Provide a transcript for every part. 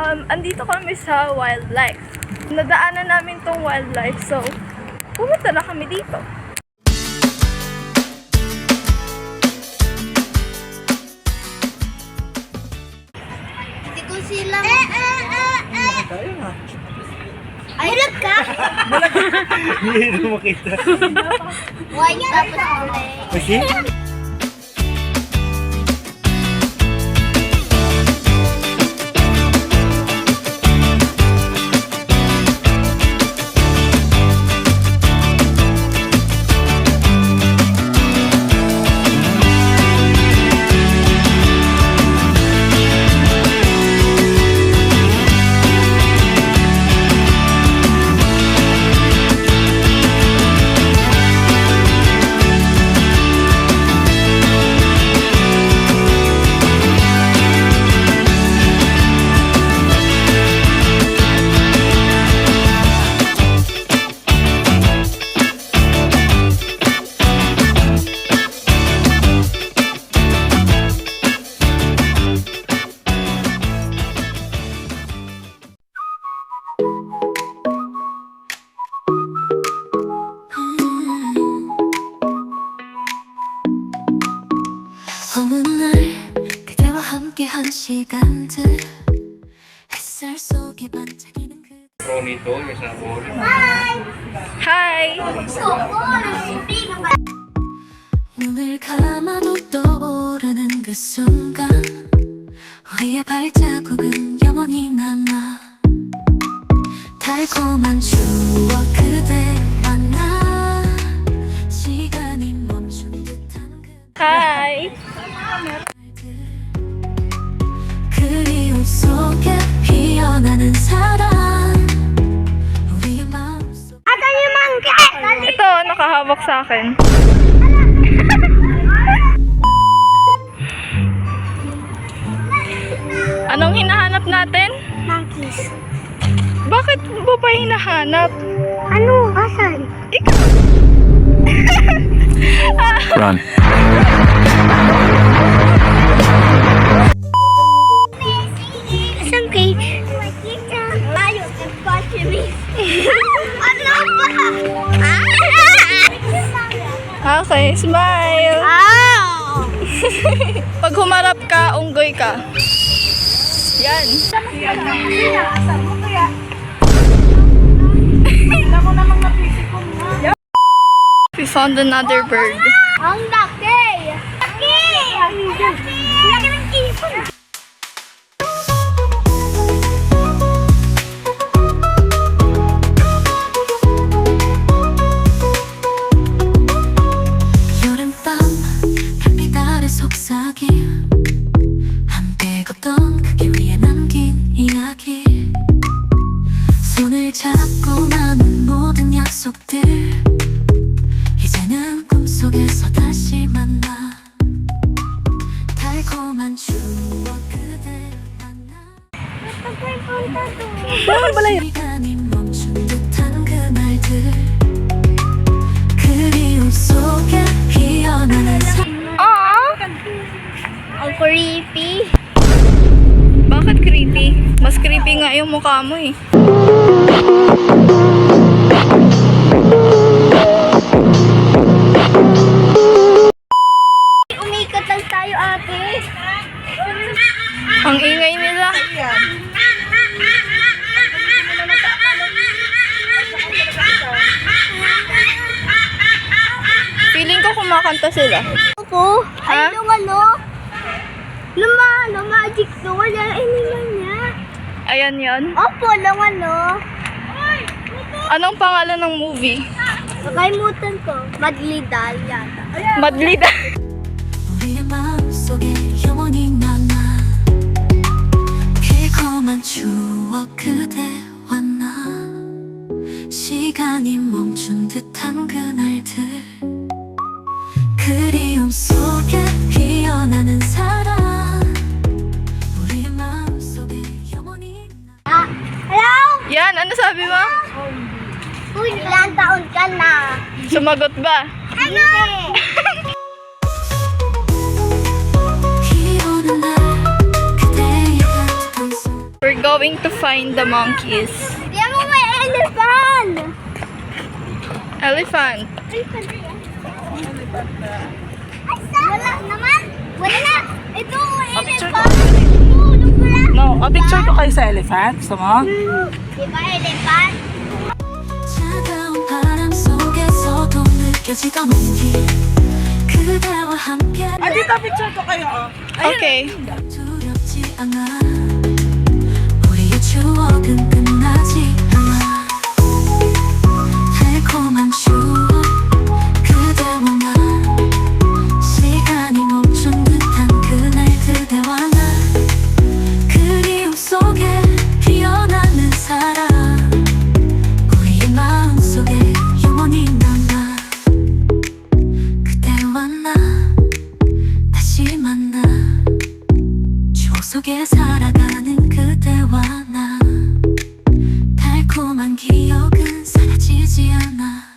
Andito kami sa wildlife. Nadaanan namin tong wildlife, so pumunta na kami dito. Hindi ko sila ay, bulag ka? Hindi mo makita. White tapos kulay. Kasi? 어느 날 그대와 함께한 시간들 햇살 속에 반짝이는 그 Ronito, yung sabor. Hi! 눈을 감아도 떠오르는 그 순간 우리의 발자국은 영원히 남아 달콤한 추억 그대와 나 시간이 멈춘 듯한 그 Hi! 그리움 속에 피어나는 사랑 우리의 마음속 Ito, nakahawak sa akin. Anong hinahanap natin? Monkeys. Bakit mo ba hinahanap? Ano? Asan? Ikaw! Run. Isang cage. Ayos, nagpa-chili. Ano ba? Okay, smile! Ow! Pag humarap ka, unggoy ka. Yan. We found another bird. Ang laki! Laki! Ang laki ng kipon! 여름밤 별빛 아래 속삭임 함께 걷던 그 길 위에 남긴 이야기 손을 잡고 나눈 모든 약속들 이제는 꿈속에서 다시 만나 달콤한 추억 그대를 만나 시간이 멈춘 듯한 그날들 그리움 속에 피어나는 Ang creepy. Bakit creepy? Mas creepy nga yung mukha mo eh. Umikat lang tayo, ate. Ang ingay nila. Feeling ko kumakanta sila. Ako? Ha? Ay, ano? Magic doll. Yan ay naman niya. Ayan yon. Opo, ano? Anong pangalan ng movie? Nakalimutan ko. Madlidal yata. Madlida. 우리의 마음속에 영원히 남아 달콤한 추억 그대와 나 시간이 멈춘 듯한 그날들 그리움 속에 피어나는 사랑 우리의 마음속에 영원히 Hello? Yan, ano sabi mo? Uy, ilang taon ka na? Sumagot ba? Ano? 비 오는 날 그대의 같은 손 We're going to find the monkeys. Yan mo may elephant! Elephant. Wala naman! Wala na! Ito, picture elephant! Tulog ko lang! No, picture ko kayo sa elephant. Gusto mo? Diba elephant? 차가운 바람 속에서도 느껴지던 온기 그대와 함께 Dito, picture ko kayo. Okay. 두렵지 않아 우리의 추억은 끝나지 않아 달콤한 추억 그대와 나 시간이 멈춘 듯한 그날 그대와 나 그리움 속에 피어나는 사랑 우리의 마음속에 영원히 남아 그대와 나 다시 만나 추억 속에 살아가는 그대와 나 달콤한 기억은 사라지지 않아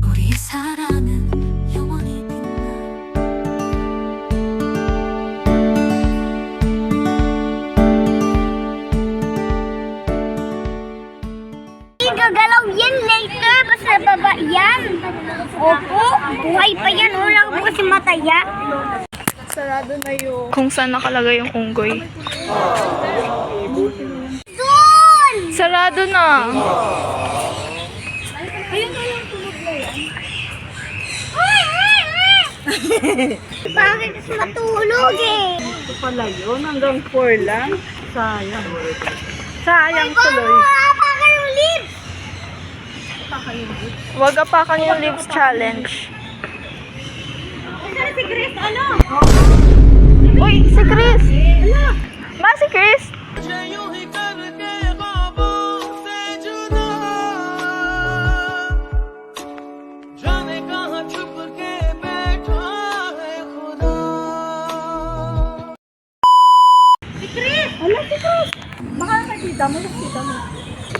우리의 사랑은 영원히 빛나 Igagalaw yan later, basta baba yan. Opo, buhay pa yan. Wala ko kasi mataya. Sarado na yung kung saan nakalagay yung unggoy. Doon! Sarado na. Bakit kasi matulog eh? Ito pala yun. Hanggang 4 lang. Sayang. Sayang tuloy. Apakan yung lips! Huwag apakan yung lips challenge. Saan si Chris? Ano? Uy, si Chris! Ma, si Chris! Wala si Chris. Baka nakikita mo, nakikita mo.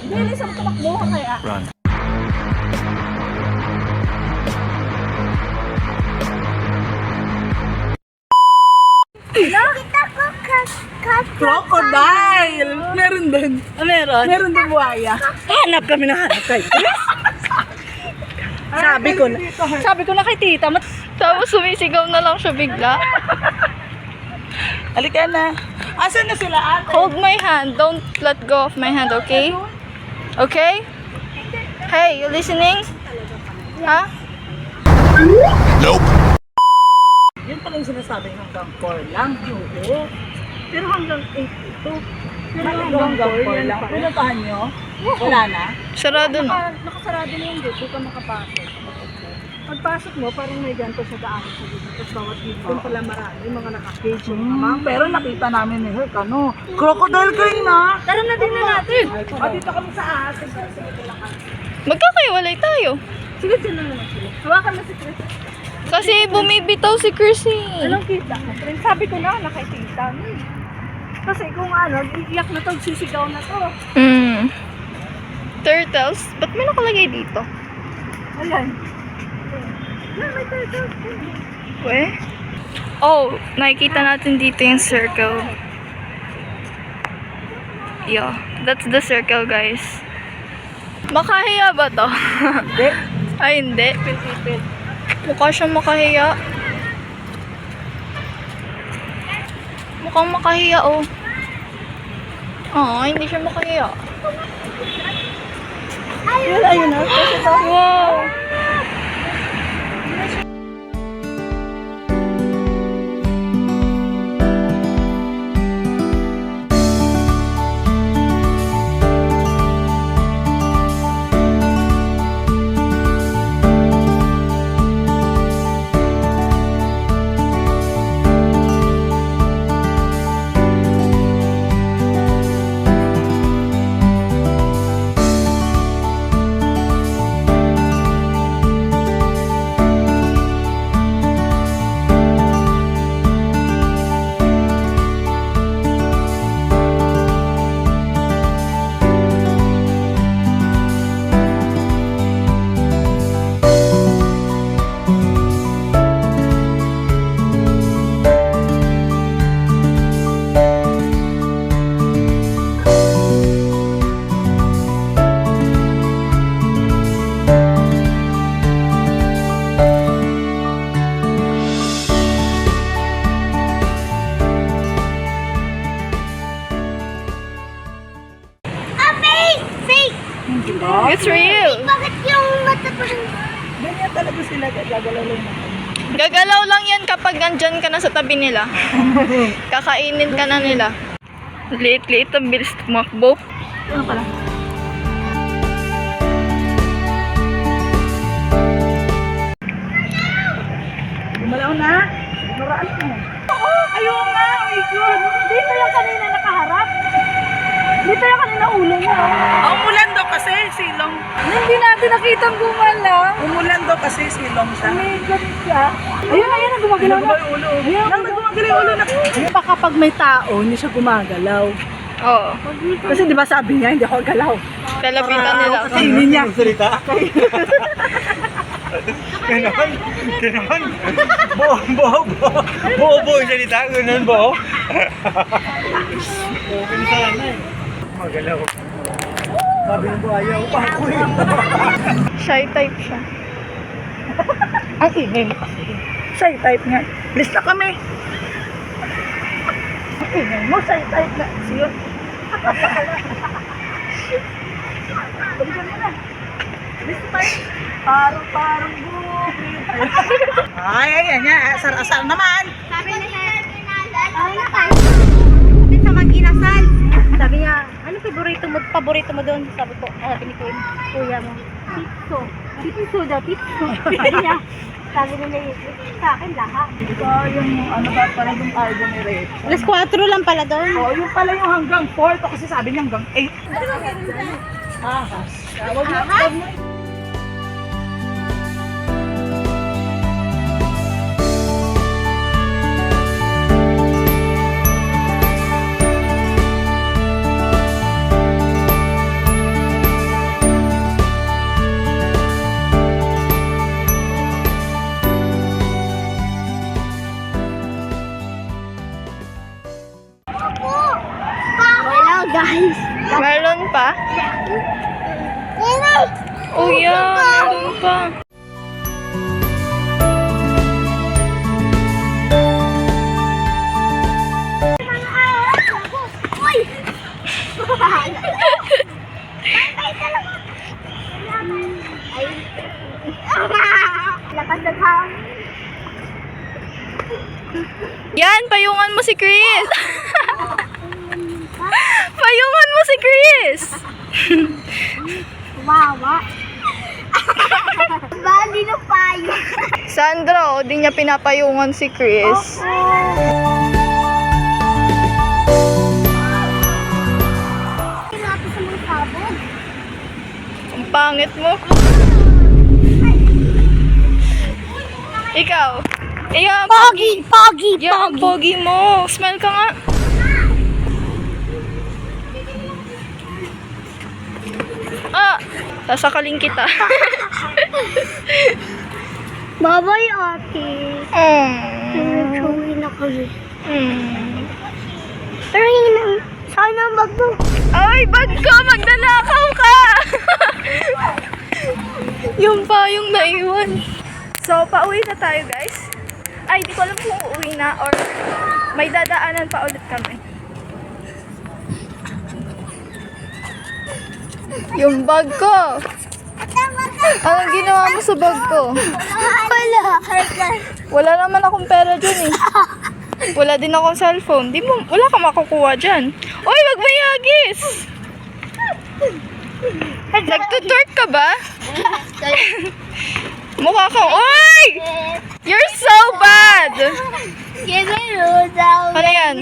Bilis ang tumakbo ka kaya. Run. Kita ko Crocodile! Meron din. Meron? Meron din buhaya. Hanap kami na hanap kay Chris. Sabi ko na kay tita. Tapos sumisigaw na lang siya bigla. Halika na. Asan na sila ate? Hold my hand. Don't let go of my hand, okay? Okay? Hey, you listening? Ha? Yun pala yung sinasabi hanggang 4 lang. Oo. Pero hanggang 8 ito. Pero hanggang 4 lang. Pinuntahan nyo? Wala na? Sarado na. Nakasarado na yung gate. Doon ka makapasok. Pagpasok mo, parang may ganito sa daan sa gate. Tapos bawat gate doon pala marami. Mga naka-cage yung naman. Pero nakita namin ni Herc, ano? Crocodile kayo na! Tara na din na natin! Dito kami sa atin. Magkakaiwalay tayo. Sige, sila na sila. Hawakan na si Chris. Kasi bumibitaw si Chris eh. Anong kita ko? Friend, sabi ko na, nakikita. Kasi kung ano, iiyak na to, sisigaw na to. Turtles? Ba't may nakalagay dito? Ayan. Yan, may turtles. We? Oh, nakikita natin dito yung circle. Yeah, that's the circle, guys. Makahiya ba to? Hindi. Ay, hindi. Pil-pil. Mukha siyang makahiya. Mukhang makahiya, oh. Hindi siya makahiya. Ayun na. Wow! Diba? It's real. Bakit yung mata pa rin? Ganyan talaga sila, gagalaw lang naman. Gagalaw lang yan kapag nandyan ka na sa tabi nila. Kakainin ka na nila. Liit-liit ang bilis tumakbo. Ano pala? Gumalaw na? Maraan mo. Oo, ayun nga. Oh my God. Dito yung kanina nakaharap. Dito yung kanina ulo mo. Umulan daw kasi, silong. Hindi natin nakita ang gumalaw. Umulan daw kasi, silong siya. May ganun siya. Ayun, ayun, gumagalaw na. Ulo. Ayun, gumagalaw yung ulo na. Pa kapag may tao, hindi siya gumagalaw. Oo. Kasi di ba sabi niya, hindi ako galaw. Kalapitan nila. Kainin niya. Salita? Ganon. Ganon. Bo yung salita. Ganon bo. Okay sana eh. Magalaw. Sabi ng buhaya, upakoy. Shy type siya. Ang ingay mo kasi. Shy type nga. List na kami. Ang ingay mo, shy type na. Siyo. Balikan mo na. List tayo. Parang bukit. Ay, ayan nga. Asar-asar naman. Sabi na siya, sabi na tayo. Sabi sa mag-inasal. Sabi niya, ano paborito mo doon? Sabi ko, sabi ni kuya mo, pizzo. Pizzo daw, pizzo. Sabi nila sa akin lahat. Ito yung ano ba pala yung album ni Red. Alas 4 lang pala doon. Oh, yung pala yung hanggang 4 to kasi sabi niya hanggang 8. Ahas. Wag mo. Hello guys. Meron pa? Oh yeah, meron pa. Uy! Lakas na tao. Yan, payungan mo si Chris. Payungan mo si Chris. Wawa. Bali na payo. Sandra, di niya pinapayungan si Chris. Natin sa mga sabog. Ang pangit mo. Ikaw. Ikaw. Pogi. Yan, ang pogi mo. Smell ka nga. Sasakaling kita. Babay ate. Chuwi na kami. Pero yun, sana ang bag mo. Ay, bag ko! Magnanakaw ka! Yung pa yung naiwan. So, pauwi na tayo, guys. Ay, di ko alam kung uuwi na or may dadaanan pa ulit kami. Yung bag ko! Anong ginawa mo sa bag ko? Wala. Wala naman akong pera dyan eh. Wala din akong cellphone. Wala ka makukuha dyan. Uy, wag mayagis! Nagtutwerk ka ba? Mukha kang, uy! You're so bad! Ano yan?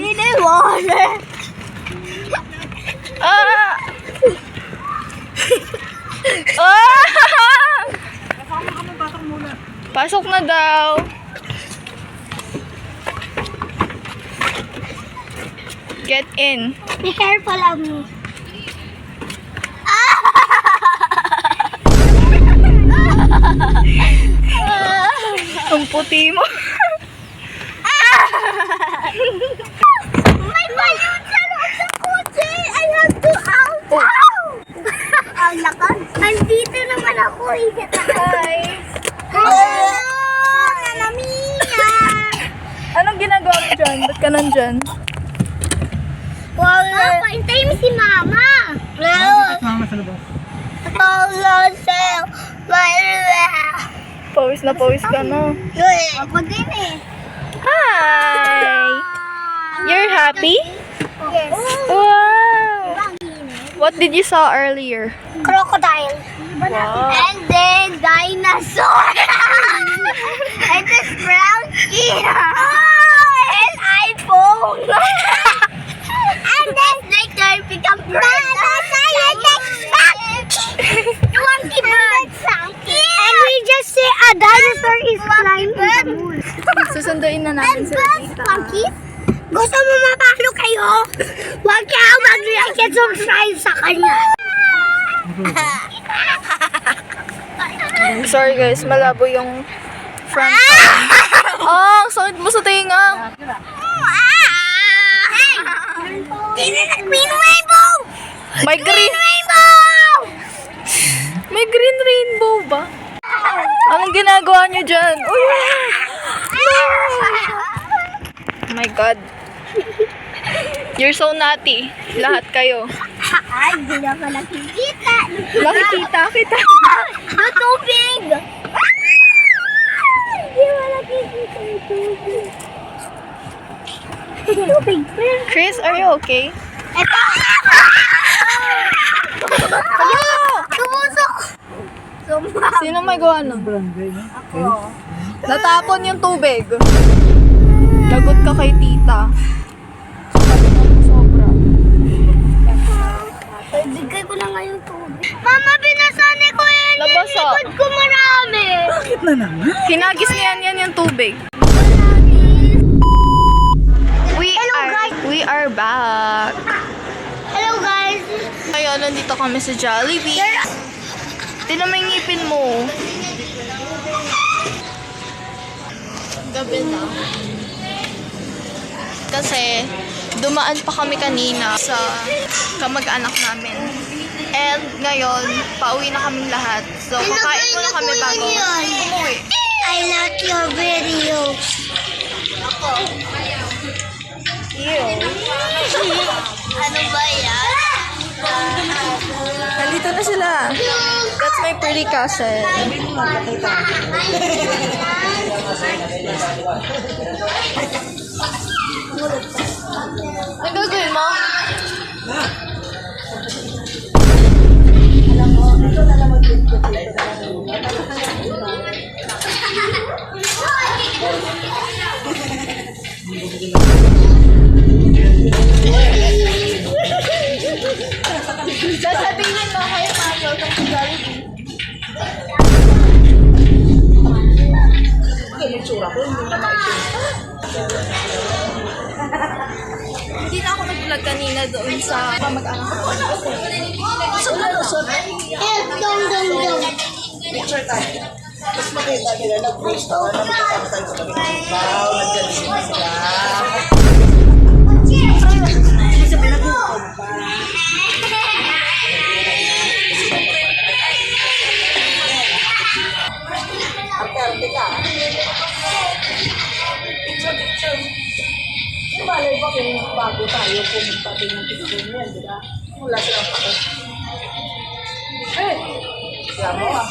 Ah! Ah! Pasok na daw. Get in. Be careful of me. Ang puti mo. May balon sa loob ng kotse. I have to out. Ang lakas. Andito naman ako. Hi. Nanamina. Anong ginagawa mo dyan? Ba't ka nandyan? Wow. Pahintay mo si mama. Mama sa labas. Pawis na pawis ka na. Ako din eh. Hi! You're happy? Yes. Wow! What did you saw earlier? Crocodile. Wow. And then dinosaur. And this brown skin. And iPhone. And then later become bird. Monkey bird. And we just say a dinosaur is flying in the moon. Susunduin na namin And sila bus, tita. monkeys. Gusto mo mapalo kayo? Huwag kayo mag-like and subscribe sa kanya. Sorry guys, malabo yung front cam. Oh, ang sakit mo sa tinga. Hey! Green rainbow! May green, Rainbow! may green rainbow ba? Anong ginagawa niyo dyan? Uy! Oh my God. You're so naughty. Lahat kayo. Ay, di na pa nakikita. Nakikita kita. Yung tubig! Hindi mo nakikita yung tubig. Tubig. Chris, are you okay? Ito! Tumusok! Sino may gawa nun? Natapon yung tubig. Lagot ka kay tita. Sobra. Bigay ko na nga yung tubig. Mama, binasani ko yan. Nabasa. Likod ko marami. Bakit na naman? Kinagis niyan yan yung tubig. We are back. Hello, guys. Ngayon, nandito kami sa Jollibee. Tignan mo yung ngipin mo. Gabi na. Kasi, dumaan pa kami kanina sa kamag-anak namin. And ngayon, pauwi na kaming lahat. So, kakain muna kami bago umuwi. I like your video. Ano ba yan? Nandito na sila. That's my pretty cousin. Ang gagawin mo? Sasabihin mo kayo tayo sa Jollibee. Hindi na ako nag-vlog kanina doon sa kamag-anak ko. Picture tayo. Tapos makita nila, nag-post ako na magkakama tayo sa kami. Wow, nagkagising sila. Ibig sabihin, nag-uukod pa. Arte-arte ka. Picture. Yung malay ba kung bago tayo pumunta din ng picture niyan, di ba? Wala silang pako. Eh! Kaya mo ah.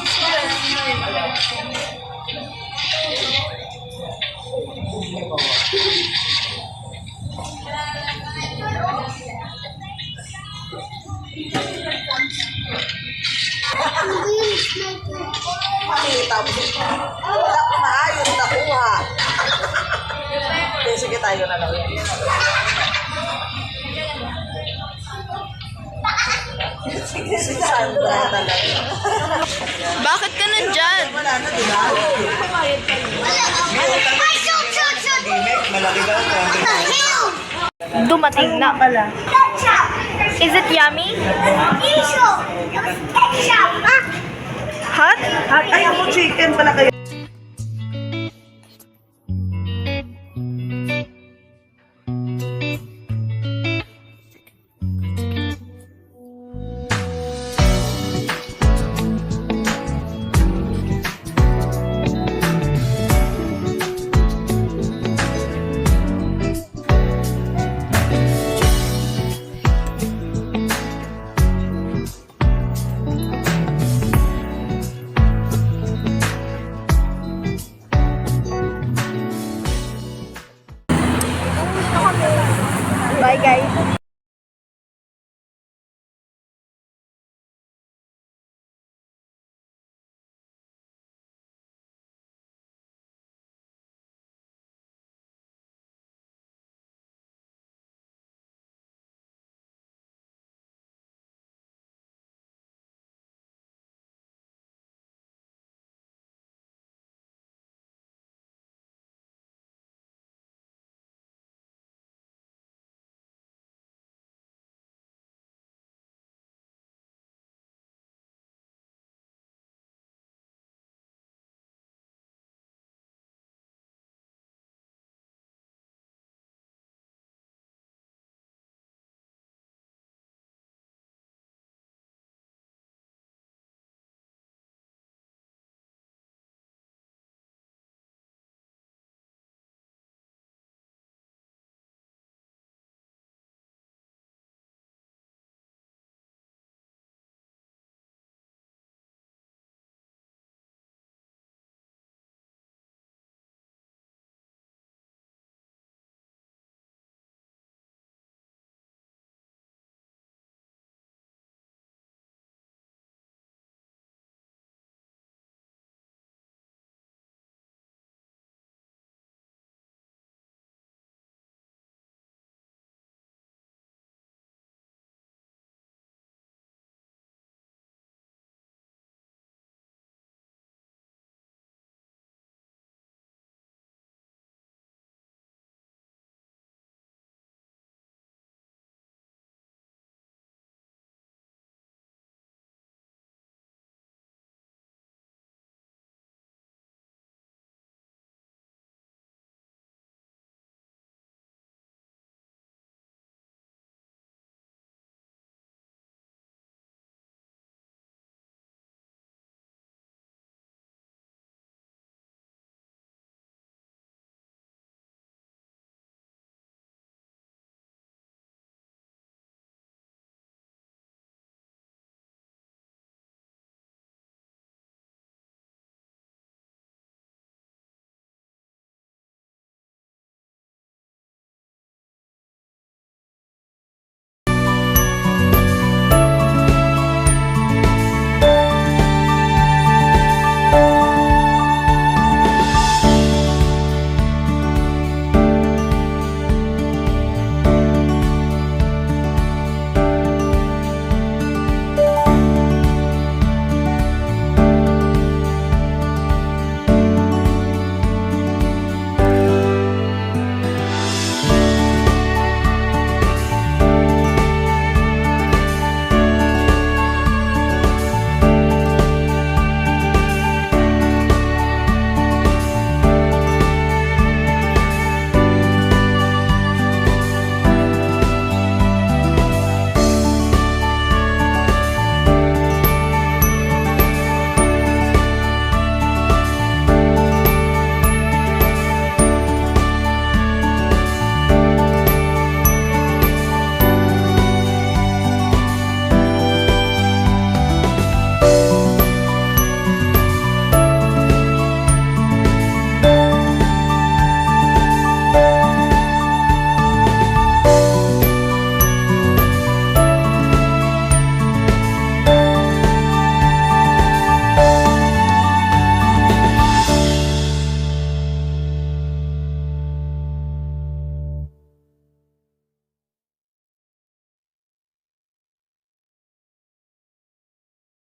Makita mo. Wala ko maayos nakuha. Sige tayo na lang yan. Sige, Sandra talaga. Bakit ka nandyan? Wala na, di ba? Malaki daw. Dumating na. Is it yummy? Hot? Ay, ako chicken pala kayo.